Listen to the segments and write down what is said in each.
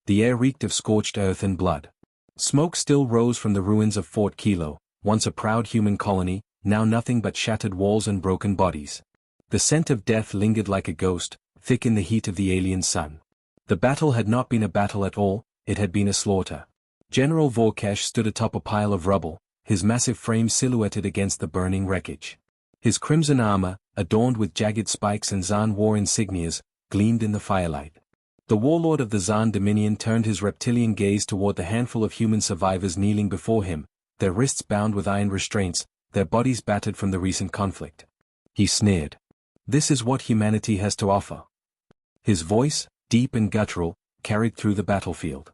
The air reeked of scorched earth and blood. Smoke still rose from the ruins of Fort Kilo, once a proud human colony, now nothing but shattered walls and broken bodies. The scent of death lingered like a ghost, thick in the heat of the alien sun. The battle had not been a battle at all, it had been a slaughter. General Vorkash stood atop a pile of rubble, his massive frame silhouetted against the burning wreckage. His crimson armor, adorned with jagged spikes and Zaan war insignias, gleamed in the firelight. The warlord of the Zaan Dominion turned his reptilian gaze toward the handful of human survivors kneeling before him, their wrists bound with iron restraints, their bodies battered from the recent conflict. He sneered. "This is what humanity has to offer." His voice, deep and guttural, carried through the battlefield.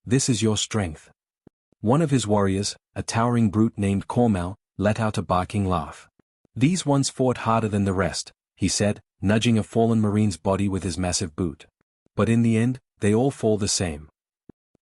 "This is your strength." One of his warriors, a towering brute named Kormal, let out a barking laugh. "These ones fought harder than the rest," he said, nudging a fallen marine's body with his massive boot. "But in the end, they all fall the same."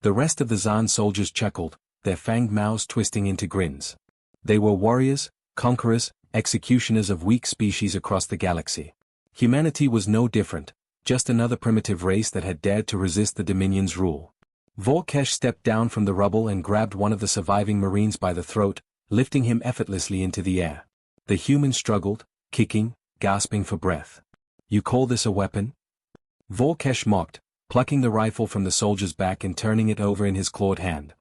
The rest of the Zaan soldiers chuckled, their fanged mouths twisting into grins. They were warriors, conquerors, executioners of weak species across the galaxy. Humanity was no different, just another primitive race that had dared to resist the Dominion's rule. Vorkash stepped down from the rubble and grabbed one of the surviving Marines by the throat, lifting him effortlessly into the air. The human struggled, kicking, gasping for breath. "You call this a weapon?" Vorkash mocked, plucking the rifle from the soldier's back and turning it over in his clawed hand.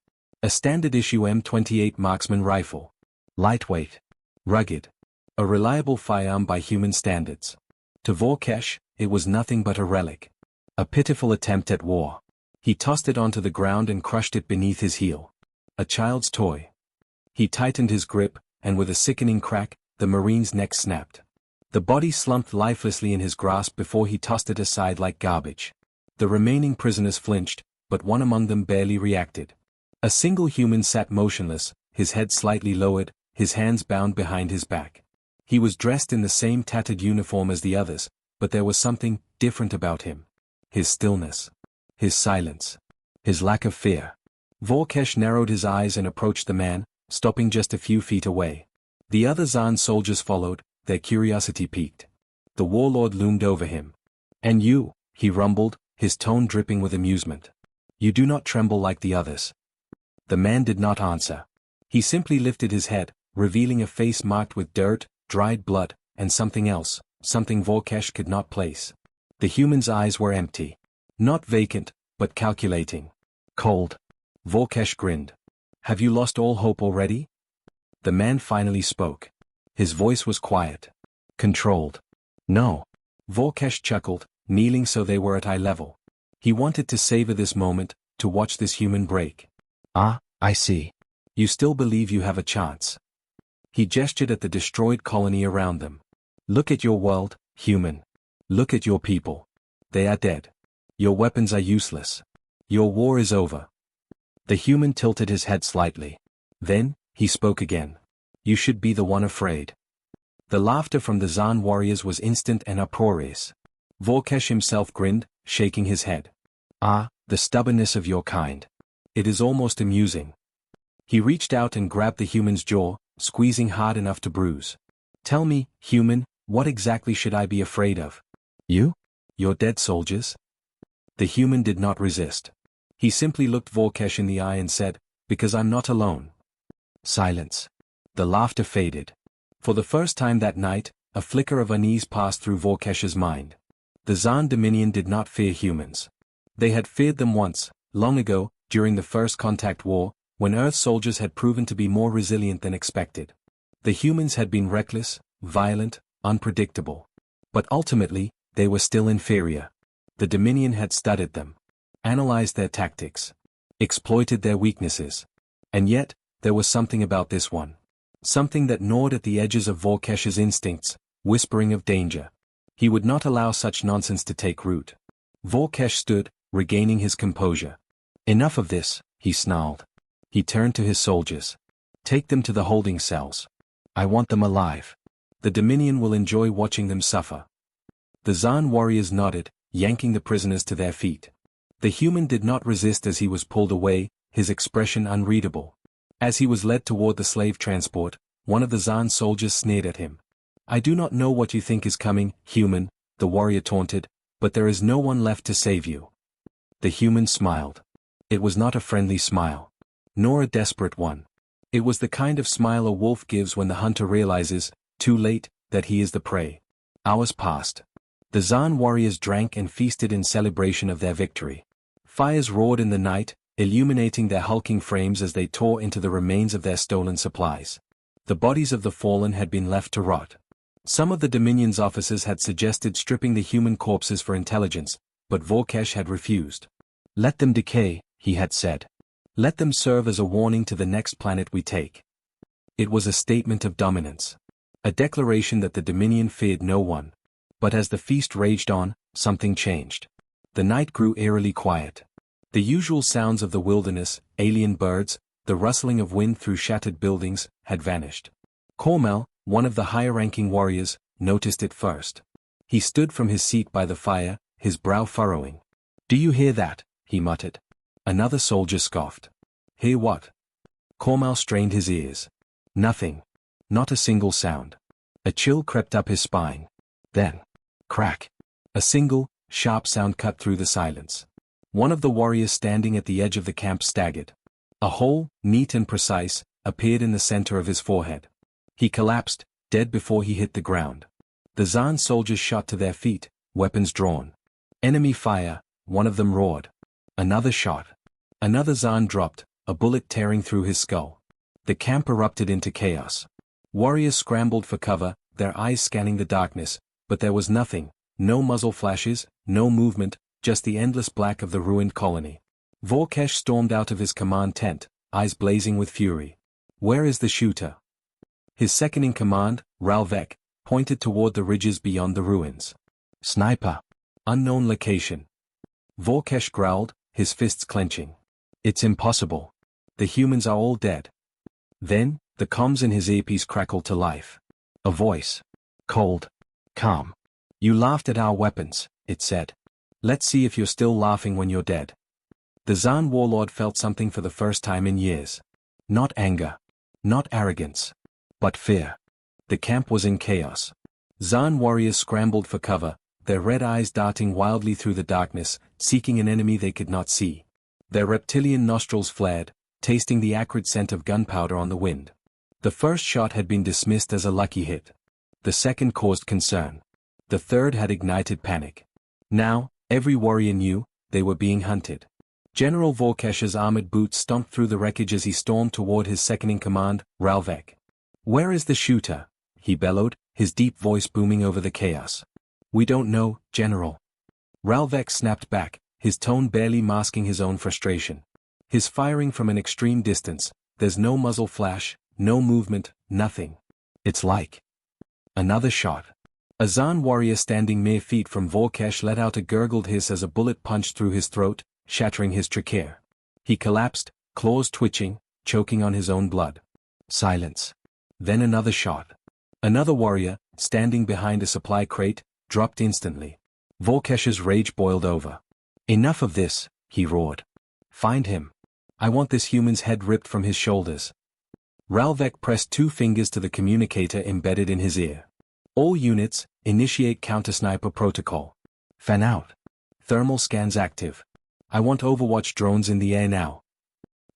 A standard-issue M28 marksman rifle. Lightweight. Rugged. A reliable firearm by human standards. To Vorkash, it was nothing but a relic. A pitiful attempt at war. He tossed it onto the ground and crushed it beneath his heel. A child's toy. He tightened his grip, and with a sickening crack, the Marine's neck snapped. The body slumped lifelessly in his grasp before he tossed it aside like garbage. The remaining prisoners flinched, but one among them barely reacted. A single human sat motionless, his head slightly lowered, his hands bound behind his back. He was dressed in the same tattered uniform as the others, but there was something different about him. His stillness. His silence. His lack of fear. Vorkash narrowed his eyes and approached the man, stopping just a few feet away. The other Zaan soldiers followed, their curiosity piqued. The warlord loomed over him. "And you," he rumbled, his tone dripping with amusement. "You do not tremble like the others." The man did not answer. He simply lifted his head, revealing a face marked with dirt, dried blood, and something else, something Vorkash could not place. The human's eyes were empty. Not vacant, but calculating. Cold. Vorkash grinned. "Have you lost all hope already?" The man finally spoke. His voice was quiet. Controlled. "No." Vorkash chuckled, kneeling so they were at eye level. He wanted to savor this moment, to watch this human break. "Ah, I see. You still believe you have a chance." He gestured at the destroyed colony around them. "Look at your world, human. Look at your people. They are dead. Your weapons are useless. Your war is over." The human tilted his head slightly. Then, he spoke again. "You should be the one afraid." The laughter from the Zaan warriors was instant and uproarious. Vorkash himself grinned, shaking his head. "Ah, the stubbornness of your kind. It is almost amusing." He reached out and grabbed the human's jaw, squeezing hard enough to bruise. "Tell me, human, what exactly should I be afraid of?" "You? Your dead soldiers?" The human did not resist. He simply looked Vorkash in the eye and said, "Because I'm not alone." Silence. The laughter faded. For the first time that night, a flicker of unease passed through Vorkash's mind. The Zaan Dominion did not fear humans. They had feared them once, long ago, during the First Contact War, when Earth soldiers had proven to be more resilient than expected. The humans had been reckless, violent, unpredictable. But ultimately, they were still inferior. The Dominion had studied them, analyzed their tactics, exploited their weaknesses. And yet, there was something about this one. Something that gnawed at the edges of Vorkash's instincts, whispering of danger. He would not allow such nonsense to take root. Vorkash stood, regaining his composure. "Enough of this," he snarled. He turned to his soldiers. "Take them to the holding cells. I want them alive. The Dominion will enjoy watching them suffer." The Zaan warriors nodded, yanking the prisoners to their feet. The human did not resist as he was pulled away, his expression unreadable. As he was led toward the slave transport, one of the Zaan soldiers sneered at him. "I do not know what you think is coming, human," the warrior taunted, "but there is no one left to save you." The human smiled. It was not a friendly smile. Nor a desperate one. It was the kind of smile a wolf gives when the hunter realizes, too late, that he is the prey. Hours passed. The Zan warriors drank and feasted in celebration of their victory. Fires roared in the night, illuminating their hulking frames as they tore into the remains of their stolen supplies. The bodies of the fallen had been left to rot. Some of the Dominion's officers had suggested stripping the human corpses for intelligence, but Vorkesh had refused. Let them decay, he had said. Let them serve as a warning to the next planet we take. It was a statement of dominance. A declaration that the Dominion feared no one. But as the feast raged on, something changed. The night grew eerily quiet. The usual sounds of the wilderness, alien birds, the rustling of wind through shattered buildings, had vanished. Cormel, one of the higher-ranking warriors, noticed it first. He stood from his seat by the fire, his brow furrowing. "Do you hear that?" he muttered. Another soldier scoffed. "Hear what?" Cormel strained his ears. Nothing. Not a single sound. A chill crept up his spine. Then, crack. A single, sharp sound cut through the silence. One of the warriors standing at the edge of the camp staggered. A hole, neat and precise, appeared in the center of his forehead. He collapsed, dead before he hit the ground. The Zan soldiers shot to their feet, weapons drawn. "Enemy fire," one of them roared. Another shot. Another Zan dropped, a bullet tearing through his skull. The camp erupted into chaos. Warriors scrambled for cover, their eyes scanning the darkness, but there was nothing, no muzzle flashes, no movement, just the endless black of the ruined colony. Vorkesh stormed out of his command tent, eyes blazing with fury. "Where is the shooter?" His second-in-command, Ralvek, pointed toward the ridges beyond the ruins. "Sniper. Unknown location." Vorkesh growled, his fists clenching. "It's impossible. The humans are all dead." Then, the comms in his earpiece crackled to life. A voice. Cold. Calm. "You laughed at our weapons," it said. "Let's see if you're still laughing when you're dead." The Zan warlord felt something for the first time in years. Not anger. Not arrogance. But fear. The camp was in chaos. Zan warriors scrambled for cover, their red eyes darting wildly through the darkness, seeking an enemy they could not see. Their reptilian nostrils flared, tasting the acrid scent of gunpowder on the wind. The first shot had been dismissed as a lucky hit. The second caused concern. The third had ignited panic. Now, every warrior knew, they were being hunted. General Vorkesh's armored boots stomped through the wreckage as he stormed toward his second-in-command, Ralvek. "Where is the shooter?" he bellowed, his deep voice booming over the chaos. "We don't know, General." Ralvek snapped back, his tone barely masking his own frustration. His firing from an extreme distance, there's no muzzle flash, no movement, nothing. It's like another shot. A Zan warrior standing mere feet from Vorkesh let out a gurgled hiss as a bullet punched through his throat, shattering his trachea. He collapsed, claws twitching, choking on his own blood. Silence. Then another shot. Another warrior, standing behind a supply crate, dropped instantly. Vorkesh's rage boiled over. "Enough of this," he roared. "Find him. I want this human's head ripped from his shoulders." Ralvek pressed 2 fingers to the communicator embedded in his ear. "All units, initiate counter-sniper protocol. Fan out. Thermal scans active. I want Overwatch drones in the air now."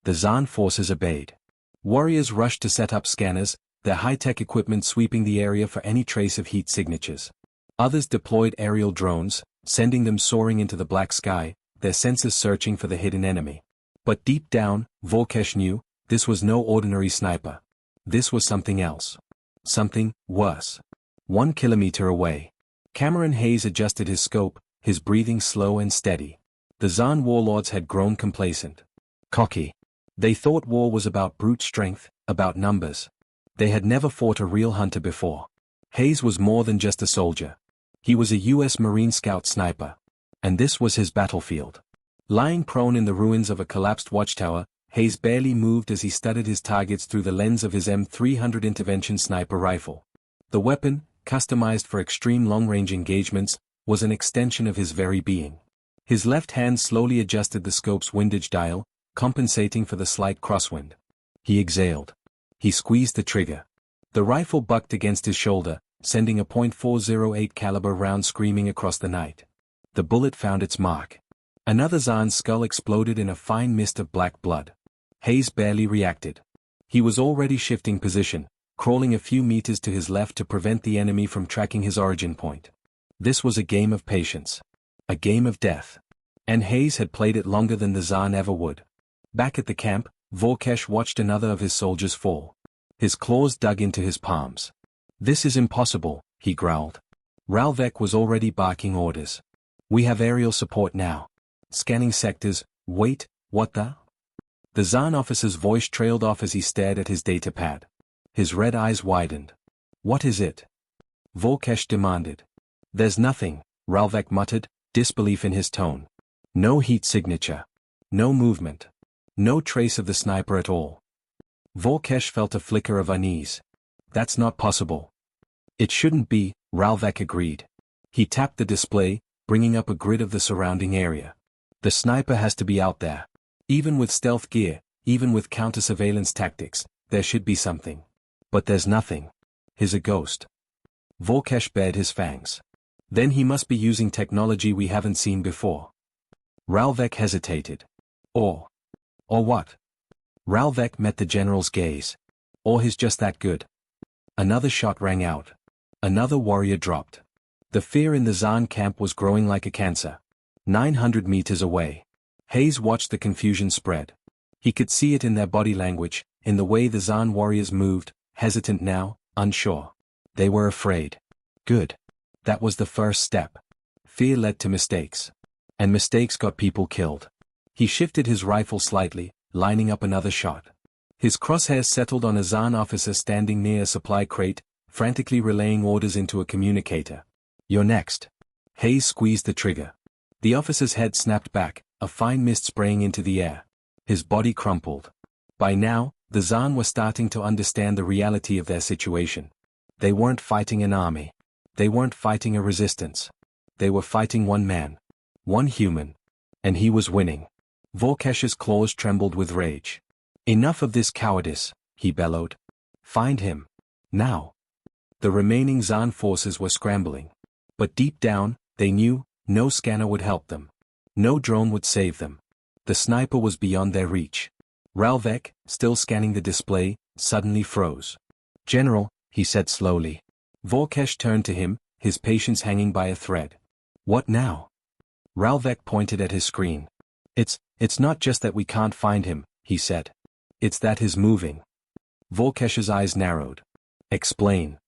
The Zan forces obeyed. Warriors rushed to set up scanners, their high-tech equipment sweeping the area for any trace of heat signatures. Others deployed aerial drones, sending them soaring into the black sky, their sensors searching for the hidden enemy. But deep down, Vorkesh knew, this was no ordinary sniper. This was something else. Something worse. 1 kilometer away. Cameron Hayes adjusted his scope, his breathing slow and steady. The Zan warlords had grown complacent. Cocky. They thought war was about brute strength, about numbers. They had never fought a real hunter before. Hayes was more than just a soldier. He was a U.S. Marine Scout sniper. And this was his battlefield. Lying prone in the ruins of a collapsed watchtower, Hayes barely moved as he studied his targets through the lens of his M300 intervention sniper rifle. The weapon, customized for extreme long-range engagements, was an extension of his very being. His left hand slowly adjusted the scope's windage dial, compensating for the slight crosswind. He exhaled. He squeezed the trigger. The rifle bucked against his shoulder, sending a .408 caliber round screaming across the night. The bullet found its mark. Another Zaan's skull exploded in a fine mist of black blood. Hayes barely reacted. He was already shifting position, crawling a few meters to his left to prevent the enemy from tracking his origin point. This was a game of patience. A game of death. And Hayes had played it longer than the Zaan ever would. Back at the camp, Vorkesh watched another of his soldiers fall. His claws dug into his palms. "This is impossible," he growled. Ralvek was already barking orders. "We have aerial support now. Scanning sectors. Wait, what the?" The Zaan officer's voice trailed off as he stared at his datapad. His red eyes widened. "What is it?" Vorkesh demanded. "There's nothing," Ralvek muttered, disbelief in his tone. "No heat signature. No movement. No trace of the sniper at all." Vorkesh felt a flicker of unease. "That's not possible." "It shouldn't be," Ralvek agreed. He tapped the display, bringing up a grid of the surrounding area. "The sniper has to be out there. Even with stealth gear, even with counter-surveillance tactics, there should be something. But there's nothing. He's a ghost." Vorkesh bared his fangs. "Then he must be using technology we haven't seen before." Ralvek hesitated. Or what? Ralvek met the general's gaze. "Or he's just that good." Another shot rang out. Another warrior dropped. The fear in the Zaan camp was growing like a cancer. 900 meters away. Hayes watched the confusion spread. He could see it in their body language, in the way the Zaan warriors moved, hesitant now, unsure. They were afraid. Good. That was the first step. Fear led to mistakes. And mistakes got people killed. He shifted his rifle slightly, lining up another shot. His crosshairs settled on a Zaan officer standing near a supply crate, frantically relaying orders into a communicator. "You're next." Hayes squeezed the trigger. The officer's head snapped back, a fine mist spraying into the air. His body crumpled. By now, the Zaan were starting to understand the reality of their situation. They weren't fighting an army. They weren't fighting a resistance. They were fighting one man. One human. And he was winning. Vorkesh's claws trembled with rage. "Enough of this cowardice," he bellowed. "Find him. Now." The remaining Zaan forces were scrambling. But deep down, they knew, no scanner would help them. No drone would save them. The sniper was beyond their reach. Ralvek, still scanning the display, suddenly froze. "General," he said slowly. Vorkesh turned to him, his patience hanging by a thread. "What now?" Ralvek pointed at his screen. It's not just that we can't find him," he said. "It's that he's moving." Vorkesh's eyes narrowed. "Explain."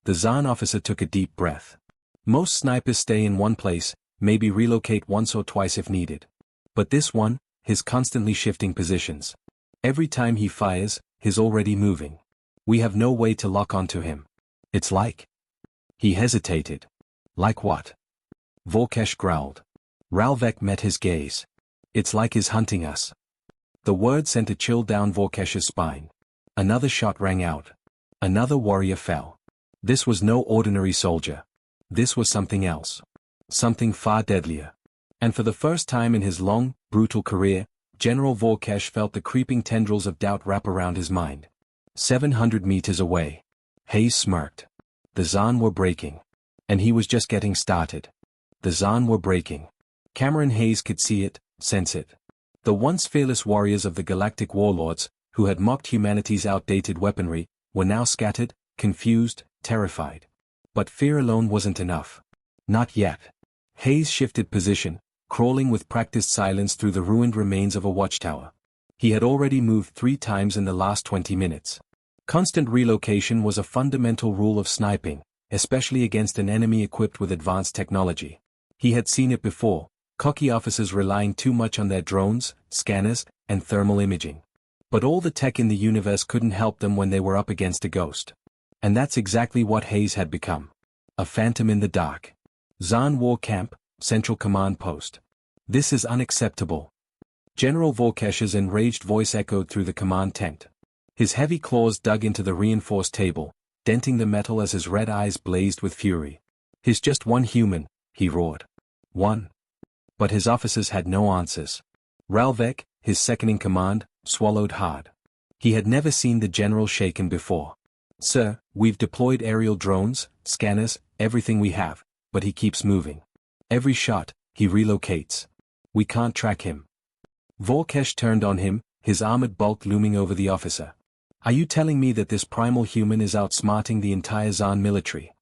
The Zaan officer took a deep breath. Most snipers stay in one place, maybe relocate once or twice if needed. But this one, he's constantly shifting positions. Every time he fires, he's already moving. We have no way to lock onto him. It's like... He hesitated. "Like what?" Vorkesh growled. Ralvek met his gaze. "It's like he's hunting us." The word sent a chill down Vorkesh's spine. Another shot rang out. Another warrior fell. This was no ordinary soldier. This was something else. Something far deadlier. And for the first time in his long, brutal career, General Vorkesh felt the creeping tendrils of doubt wrap around his mind. 700 meters away. Hayes smirked. The Zaan were breaking. And he was just getting started. The Zaan were breaking. Cameron Hayes could see it, sense it. The once fearless warriors of the galactic warlords, who had mocked humanity's outdated weaponry, were now scattered, confused, terrified. But fear alone wasn't enough. Not yet. Hayes shifted position, crawling with practiced silence through the ruined remains of a watchtower. He had already moved 3 times in the last 20 minutes. Constant relocation was a fundamental rule of sniping, especially against an enemy equipped with advanced technology. He had seen it before, cocky officers relying too much on their drones, scanners, and thermal imaging. But all the tech in the universe couldn't help them when they were up against a ghost. And that's exactly what Hayes had become. A phantom in the dark. Zaan War Camp, Central Command Post. "This is unacceptable." General Vorkesh's enraged voice echoed through the command tent. His heavy claws dug into the reinforced table, denting the metal as his red eyes blazed with fury. "He's just one human," he roared. "One." But his officers had no answers. Ralvek, his second-in-command, swallowed hard. He had never seen the general shaken before. "Sir, we've deployed aerial drones, scanners, everything we have, but he keeps moving. Every shot, he relocates. We can't track him. Vorkesh turned on him, his armored bulk looming over the officer. Are you telling me that this primal human is outsmarting the entire Zaan military?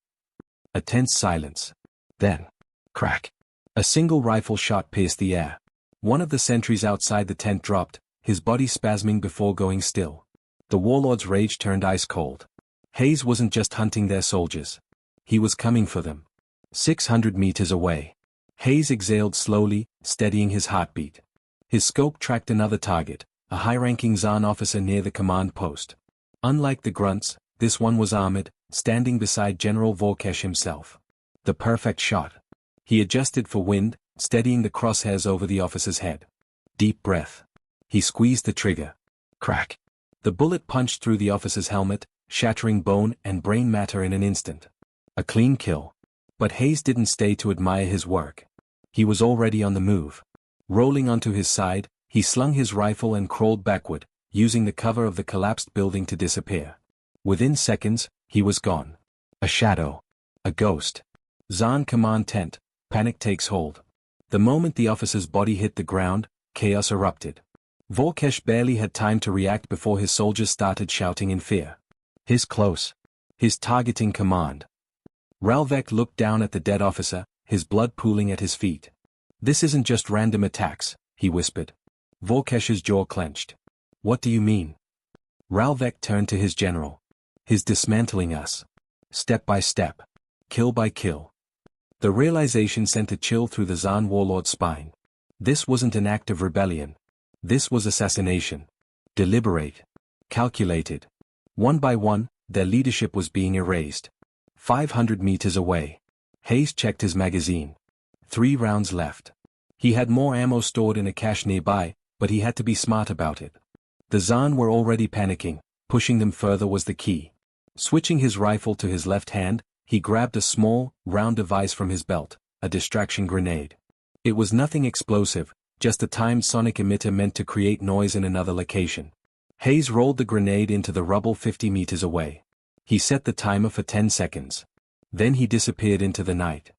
A tense silence. Then, crack. A single rifle shot pierced the air. One of the sentries outside the tent dropped, his body spasming before going still. The warlord's rage turned ice cold. Hayes wasn't just hunting their soldiers. He was coming for them. 600 meters away. Hayes exhaled slowly, steadying his heartbeat. His scope tracked another target, a high-ranking Zaan officer near the command post. Unlike the grunts, this one was armored, standing beside General Vorkesh himself. The perfect shot. He adjusted for wind, steadying the crosshairs over the officer's head. Deep breath. He squeezed the trigger. Crack. The bullet punched through the officer's helmet, shattering bone and brain matter in an instant. A clean kill. But Hayes didn't stay to admire his work. He was already on the move. Rolling onto his side, he slung his rifle and crawled backward, using the cover of the collapsed building to disappear. Within seconds, he was gone. A shadow. A ghost. Zaan command tent. Panic takes hold. The moment the officer's body hit the ground, chaos erupted. Vorkesh barely had time to react before his soldiers started shouting in fear. His close. His targeting command. Ralvek looked down at the dead officer, his blood pooling at his feet. This isn't just random attacks, he whispered. Vorkesh's jaw clenched. What do you mean? Ralvek turned to his general. He's dismantling us. Step by step. Kill by kill. The realization sent a chill through the Zaan warlord's spine. This wasn't an act of rebellion. This was assassination. Deliberate. Calculated. One by one, their leadership was being erased. 500 meters away. Hayes checked his magazine. 3 rounds left. He had more ammo stored in a cache nearby, but he had to be smart about it. The Zaan were already panicking, pushing them further was the key. Switching his rifle to his left hand, he grabbed a small, round device from his belt, a distraction grenade. It was nothing explosive, just a timed sonic emitter meant to create noise in another location. Hayes rolled the grenade into the rubble 50 meters away. He set the timer for 10 seconds. Then he disappeared into the night.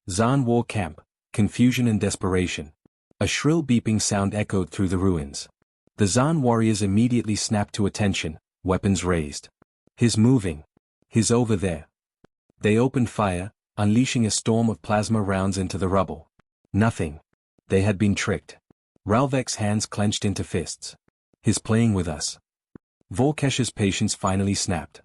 Zaan war camp, confusion and desperation. A shrill beeping sound echoed through the ruins. The Zaan warriors immediately snapped to attention, weapons raised. He's moving. He's over there. They opened fire, unleashing a storm of plasma rounds into the rubble. Nothing. They had been tricked. Ralvek's hands clenched into fists. He's playing with us. Vorkesh's patience finally snapped.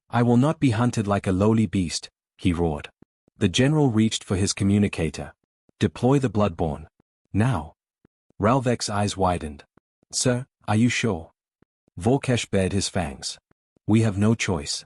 I will not be hunted like a lowly beast, he roared. The general reached for his communicator. Deploy the Bloodborne. Now. Ralvek's eyes widened. Sir, are you sure? Vorkesh bared his fangs. We have no choice.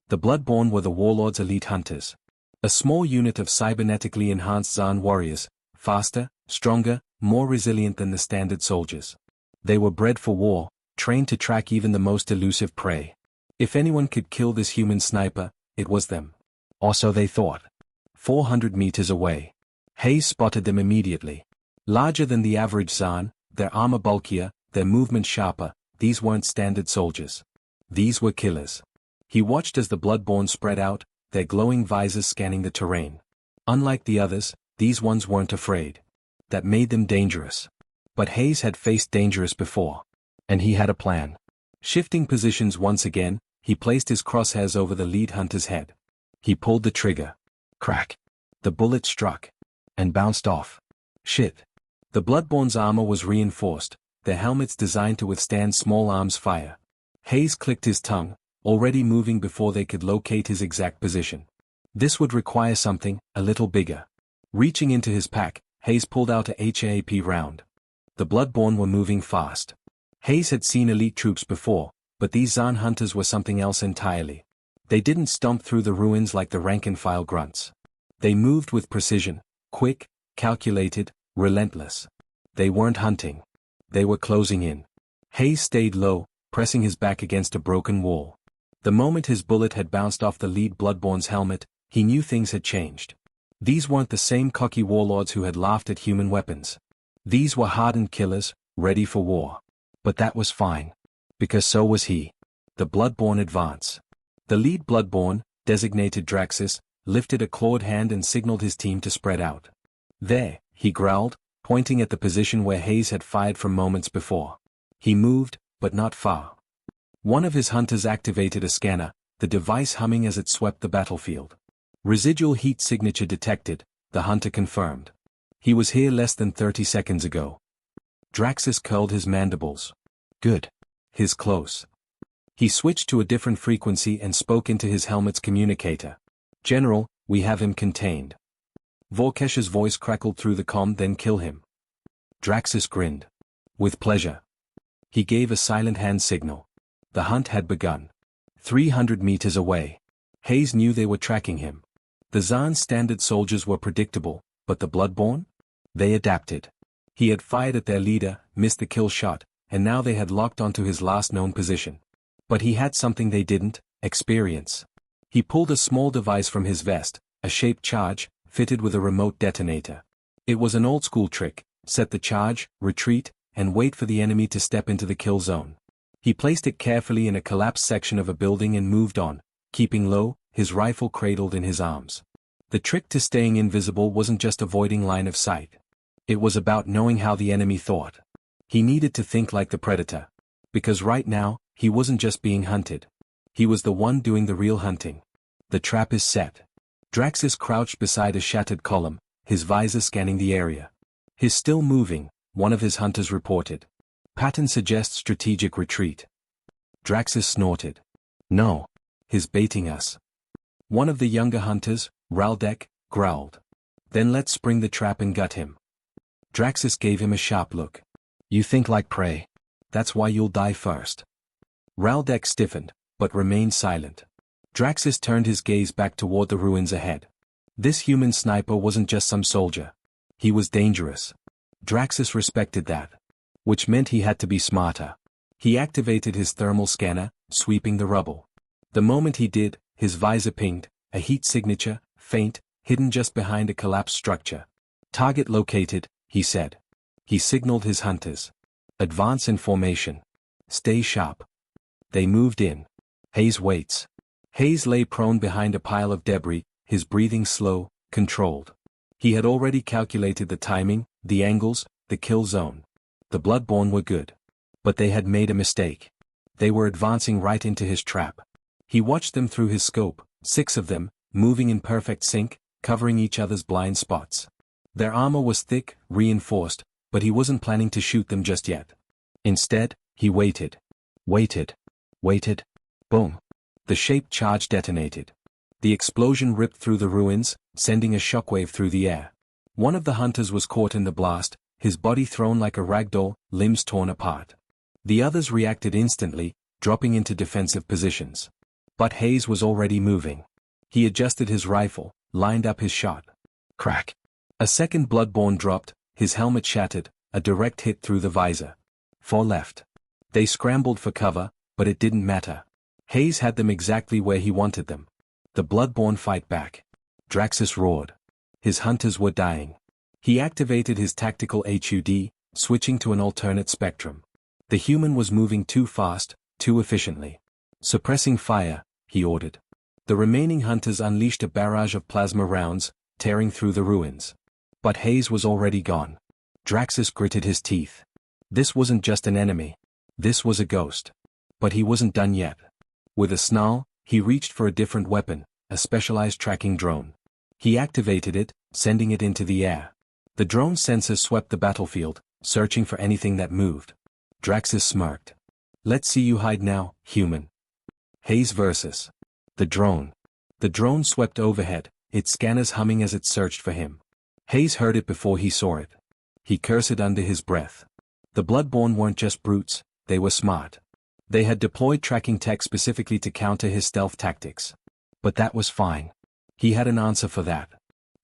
The Bloodborne were the warlord's elite hunters. A small unit of cybernetically enhanced Zaan warriors, faster, stronger, more resilient than the standard soldiers. They were bred for war, trained to track even the most elusive prey. If anyone could kill this human sniper, it was them. Or so they thought. 400 meters away. Hayes spotted them immediately. Larger than the average Zaan, their armor bulkier, their movement sharper, these weren't standard soldiers. These were killers. He watched as the Bloodborne spread out, their glowing visors scanning the terrain. Unlike the others, these ones weren't afraid. That made them dangerous. But Hayes had faced dangerous before. And he had a plan. Shifting positions once again, he placed his crosshairs over the lead hunter's head. He pulled the trigger. Crack. The bullet struck. And bounced off. Shit. The Bloodborne's armor was reinforced, their helmets designed to withstand small arms fire. Hayes clicked his tongue, already moving before they could locate his exact position. This would require something, a little bigger. Reaching into his pack, Hayes pulled out a HAP round. The Bloodborne were moving fast. Hayes had seen elite troops before, but these Zaan hunters were something else entirely. They didn't stomp through the ruins like the rank-and-file grunts. They moved with precision, quick, calculated, relentless. They weren't hunting. They were closing in. Hayes stayed low, pressing his back against a broken wall. The moment his bullet had bounced off the lead Bloodborne's helmet, he knew things had changed. These weren't the same cocky warlords who had laughed at human weapons. These were hardened killers, ready for war. But that was fine. Because so was he. The Bloodborne advance. The lead Bloodborne, designated Draxus, lifted a clawed hand and signaled his team to spread out. There, he growled, pointing at the position where Hayes had fired from moments before. He moved, but not far. One of his hunters activated a scanner, the device humming as it swept the battlefield. Residual heat signature detected, the hunter confirmed. He was here less than 30 seconds ago. Draxus curled his mandibles. Good. His close. He switched to a different frequency and spoke into his helmet's communicator. General, we have him contained. Vorkesh's voice crackled through the comm. Then kill him. Draxus grinned. With pleasure. He gave a silent hand signal. The hunt had begun. 300 meters away. Hayes knew they were tracking him. The Zaan's standard soldiers were predictable, but the Bloodborne? They adapted. He had fired at their leader, missed the kill shot, and now they had locked onto his last known position. But he had something they didn't: experience. He pulled a small device from his vest, a shaped charge, fitted with a remote detonator. It was an old-school trick: set the charge, retreat, and wait for the enemy to step into the kill zone. He placed it carefully in a collapsed section of a building and moved on, keeping low, his rifle cradled in his arms. The trick to staying invisible wasn't just avoiding line of sight. It was about knowing how the enemy thought. He needed to think like the predator. Because right now, he wasn't just being hunted. He was the one doing the real hunting. The trap is set. Draxus crouched beside a shattered column, his visor scanning the area. He's still moving, one of his hunters reported. Pattern suggests strategic retreat. Draxus snorted. No. He's baiting us. One of the younger hunters, Raldek, growled. Then let's spring the trap and gut him. Draxus gave him a sharp look. You think like prey. That's why you'll die first. Raldek stiffened, but remained silent. Draxus turned his gaze back toward the ruins ahead. This human sniper wasn't just some soldier. He was dangerous. Draxus respected that. Which meant he had to be smarter. He activated his thermal scanner, sweeping the rubble. The moment he did, his visor pinged, a heat signature, faint, hidden just behind a collapsed structure. Target located, he said. He signaled his hunters. Advance in formation. Stay sharp. They moved in. Hayes waits. Hayes lay prone behind a pile of debris, his breathing slow, controlled. He had already calculated the timing, the angles, the kill zone. The Bloodborne were good. But they had made a mistake. They were advancing right into his trap. He watched them through his scope, 6 of them, moving in perfect sync, covering each other's blind spots. Their armor was thick, reinforced, but he wasn't planning to shoot them just yet. Instead, he waited. Waited. Waited. Boom. The shaped charge detonated. The explosion ripped through the ruins, sending a shockwave through the air. One of the hunters was caught in the blast, his body thrown like a ragdoll, limbs torn apart. The others reacted instantly, dropping into defensive positions. But Hayes was already moving. He adjusted his rifle, lined up his shot. Crack. A second Bloodborne dropped, his helmet shattered, a direct hit through the visor. 4 left. They scrambled for cover, but it didn't matter. Hayes had them exactly where he wanted them. The Bloodborne fight back. Draxus roared. His hunters were dying. He activated his tactical HUD, switching to an alternate spectrum. The human was moving too fast, too efficiently. Suppressing fire, he ordered. The remaining hunters unleashed a barrage of plasma rounds, tearing through the ruins. But Hayes was already gone. Draxus gritted his teeth. This wasn't just an enemy. This was a ghost. But he wasn't done yet. With a snarl, he reached for a different weapon, a specialized tracking drone. He activated it, sending it into the air. The drone's sensors swept the battlefield, searching for anything that moved. Draxus smirked. Let's see you hide now, human. Hayes versus the drone. The drone swept overhead, its scanners humming as it searched for him. Hayes heard it before he saw it. He cursed under his breath. The Bloodborne weren't just brutes, they were smart. They had deployed tracking tech specifically to counter his stealth tactics. But that was fine. He had an answer for that.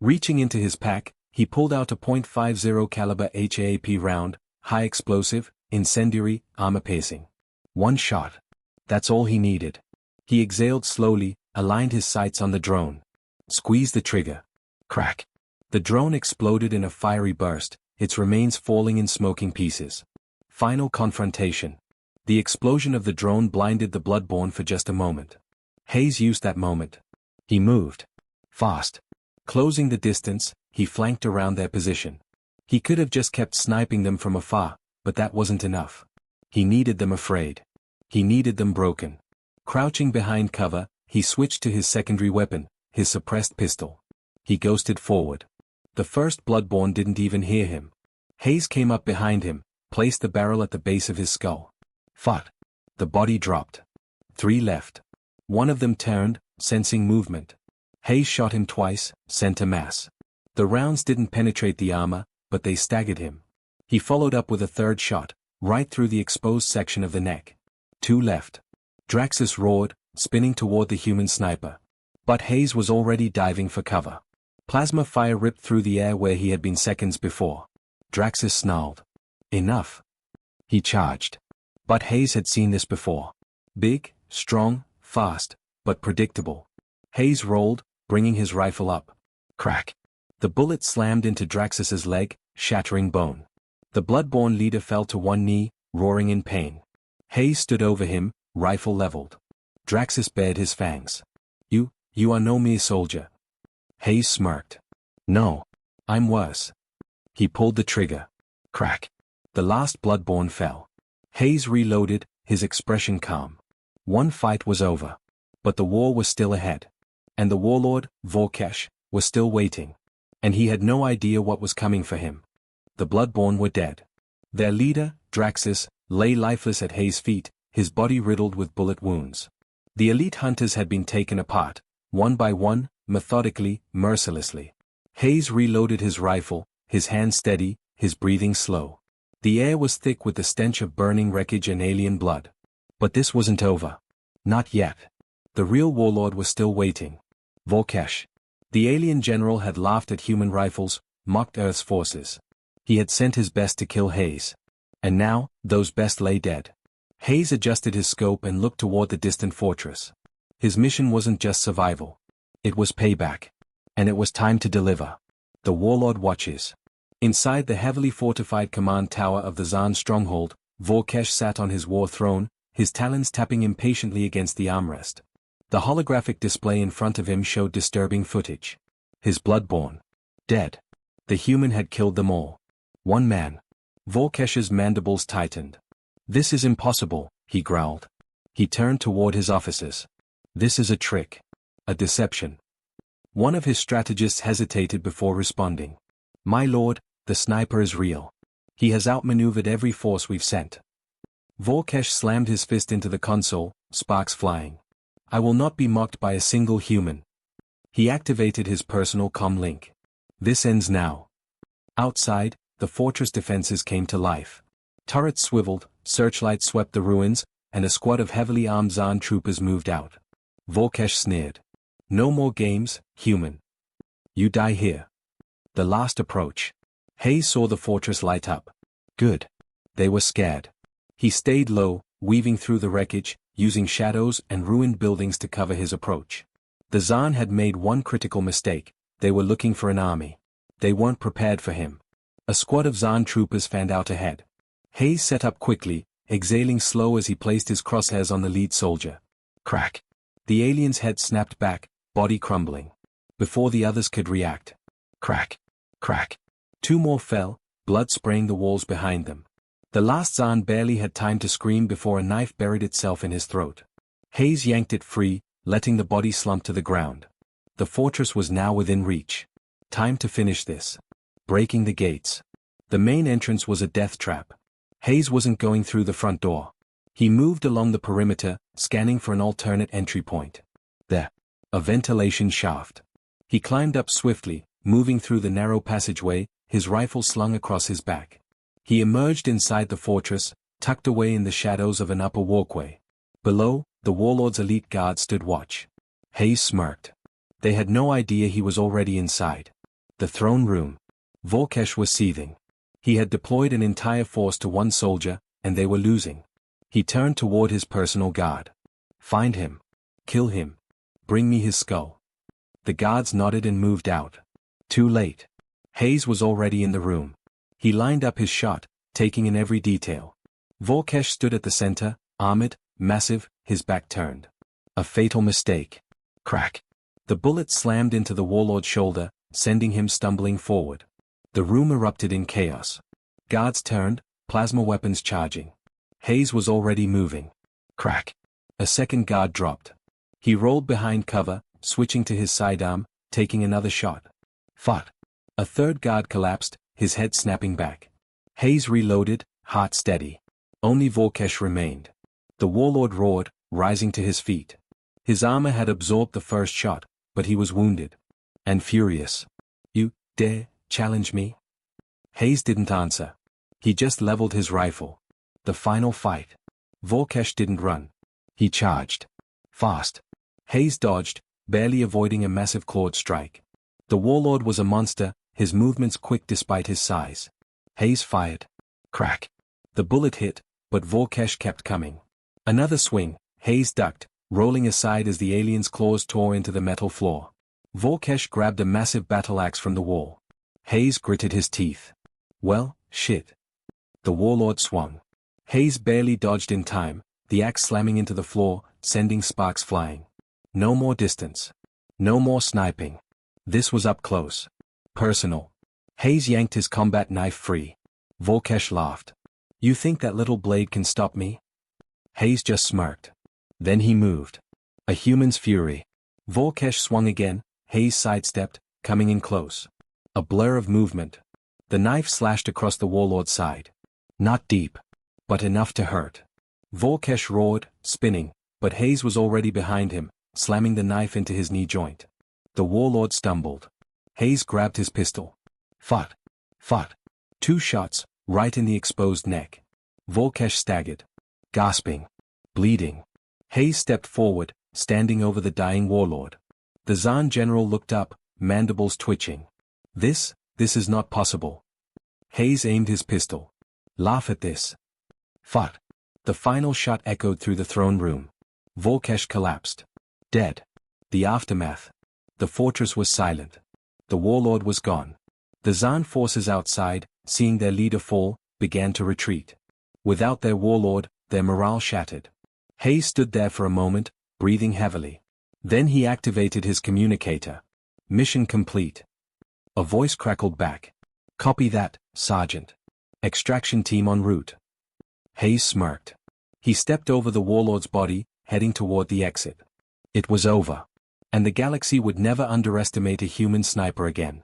Reaching into his pack, he pulled out a .50 caliber HAP round, high explosive, incendiary, armor-piercing. One shot. That's all he needed. He exhaled slowly, aligned his sights on the drone. Squeezed the trigger. Crack. The drone exploded in a fiery burst, its remains falling in smoking pieces. Final confrontation. The explosion of the drone blinded the Bloodborne for just a moment. Hayes used that moment. He moved. Fast. Closing the distance, he flanked around their position. He could have just kept sniping them from afar, but that wasn't enough. He needed them afraid. He needed them broken. Crouching behind cover, he switched to his secondary weapon, his suppressed pistol. He ghosted forward. The first Bloodborne didn't even hear him. Hayes came up behind him, placed the barrel at the base of his skull. Thud. The body dropped. 3 left. One of them turned, sensing movement. Hayes shot him twice, center mass. The rounds didn't penetrate the armor, but they staggered him. He followed up with a third shot, right through the exposed section of the neck. 2 left. Draxus roared, spinning toward the human sniper. But Hayes was already diving for cover. Plasma fire ripped through the air where he had been seconds before. Draxus snarled. Enough. He charged. But Hayes had seen this before. Big, strong, fast, but predictable. Hayes rolled, bringing his rifle up. Crack. The bullet slammed into Draxus's leg, shattering bone. The Bloodborne leader fell to one knee, roaring in pain. Hayes stood over him, rifle leveled. Draxus bared his fangs. You are no mere soldier. Hayes smirked. No. I'm worse. He pulled the trigger. Crack. The last Bloodborne fell. Hayes reloaded, his expression calm. One fight was over. But the war was still ahead. And the warlord, Vorkesh, was still waiting. And he had no idea what was coming for him. The Bloodborne were dead. Their leader, Draxus, lay lifeless at Hayes' feet, his body riddled with bullet wounds. The elite hunters had been taken apart, one by one, methodically, mercilessly. Hayes reloaded his rifle, his hand steady, his breathing slow. The air was thick with the stench of burning wreckage and alien blood. But this wasn't over. Not yet. The real warlord was still waiting. Vorkesh. The alien general had laughed at human rifles, mocked Earth's forces. He had sent his best to kill Hayes. And now, those best lay dead. Hayes adjusted his scope and looked toward the distant fortress. His mission wasn't just survival. It was payback. And it was time to deliver. The warlord watches. Inside the heavily fortified command tower of the Zaan stronghold, Vorkesh sat on his war throne, his talons tapping impatiently against the armrest. The holographic display in front of him showed disturbing footage. His Bloodborne. Dead. The human had killed them all. One man. Vorkesh's mandibles tightened. This is impossible, he growled. He turned toward his officers. This is a trick. A deception. One of his strategists hesitated before responding. My lord, the sniper is real. He has outmaneuvered every force we've sent. Vorkesh slammed his fist into the console, sparks flying. I will not be mocked by a single human. He activated his personal comm link. This ends now. Outside, the fortress defenses came to life. Turrets swiveled, searchlights swept the ruins, and a squad of heavily armed Zaan troopers moved out. Vorkesh sneered. No more games, human. You die here. The last approach. Hayes saw the fortress light up. Good. They were scared. He stayed low, weaving through the wreckage, using shadows and ruined buildings to cover his approach. The Zaan had made one critical mistake. They were looking for an army. They weren't prepared for him. A squad of Zaan troopers fanned out ahead. Hayes set up quickly, exhaling slow as he placed his crosshairs on the lead soldier. Crack. The alien's head snapped back, body crumbling. Before the others could react. Crack. Crack. 2 more fell, blood spraying the walls behind them. The last Zaan barely had time to scream before a knife buried itself in his throat. Hayes yanked it free, letting the body slump to the ground. The fortress was now within reach. Time to finish this. Breaking the gates. The main entrance was a death trap. Hayes wasn't going through the front door. He moved along the perimeter, scanning for an alternate entry point. There. A ventilation shaft. He climbed up swiftly, moving through the narrow passageway, his rifle slung across his back. He emerged inside the fortress, tucked away in the shadows of an upper walkway. Below, the warlord's elite guard stood watch. Hayes smirked. They had no idea he was already inside. The throne room. Vorkesh was seething. He had deployed an entire force to one soldier, and they were losing. He turned toward his personal guard. Find him. Kill him. Bring me his skull. The guards nodded and moved out. Too late. Hayes was already in the room. He lined up his shot, taking in every detail. Vorkesh stood at the center, armored, massive, his back turned. A fatal mistake. Crack. The bullet slammed into the warlord's shoulder, sending him stumbling forward. The room erupted in chaos. Guards turned, plasma weapons charging. Hayes was already moving. Crack. A second guard dropped. He rolled behind cover, switching to his sidearm, taking another shot. Fought. A third guard collapsed, his head snapping back. Hayes reloaded, heart steady. Only Vorkesh remained. The warlord roared, rising to his feet. His armor had absorbed the first shot, but he was wounded. And furious. You dare challenge me? Hayes didn't answer. He just leveled his rifle. The final fight. Vorkesh didn't run. He charged. Fast. Hayes dodged, barely avoiding a massive clawed strike. The warlord was a monster, his movements quick despite his size. Hayes fired. Crack. The bullet hit, but Vorkesh kept coming. Another swing, Hayes ducked, rolling aside as the alien's claws tore into the metal floor. Vorkesh grabbed a massive battle axe from the wall. Hayes gritted his teeth. Well, shit. The warlord swung. Hayes barely dodged in time, the axe slamming into the floor, sending sparks flying. No more distance. No more sniping. This was up close. Personal. Hayes yanked his combat knife free. Vorkesh laughed. You think that little blade can stop me? Hayes just smirked. Then he moved. A human's fury. Vorkesh swung again, Hayes sidestepped, coming in close. A blur of movement. The knife slashed across the warlord's side. Not deep. But enough to hurt. Vorkesh roared, spinning, but Hayes was already behind him, slamming the knife into his knee joint. The warlord stumbled. Hayes grabbed his pistol. Fought. Fought. 2 shots, right in the exposed neck. Vorkesh staggered. Gasping. Bleeding. Hayes stepped forward, standing over the dying warlord. The Zaan general looked up, mandibles twitching. This is not possible. Hayes aimed his pistol. Laugh at this. Fought. The final shot echoed through the throne room. Vorkesh collapsed. Dead. The aftermath. The fortress was silent. The warlord was gone. The Zaan forces outside, seeing their leader fall, began to retreat. Without their warlord, their morale shattered. Hayes stood there for a moment, breathing heavily. Then he activated his communicator. Mission complete. A voice crackled back. Copy that, Sergeant. Extraction team en route. Hayes smirked. He stepped over the warlord's body, heading toward the exit. It was over. And the galaxy would never underestimate a human sniper again.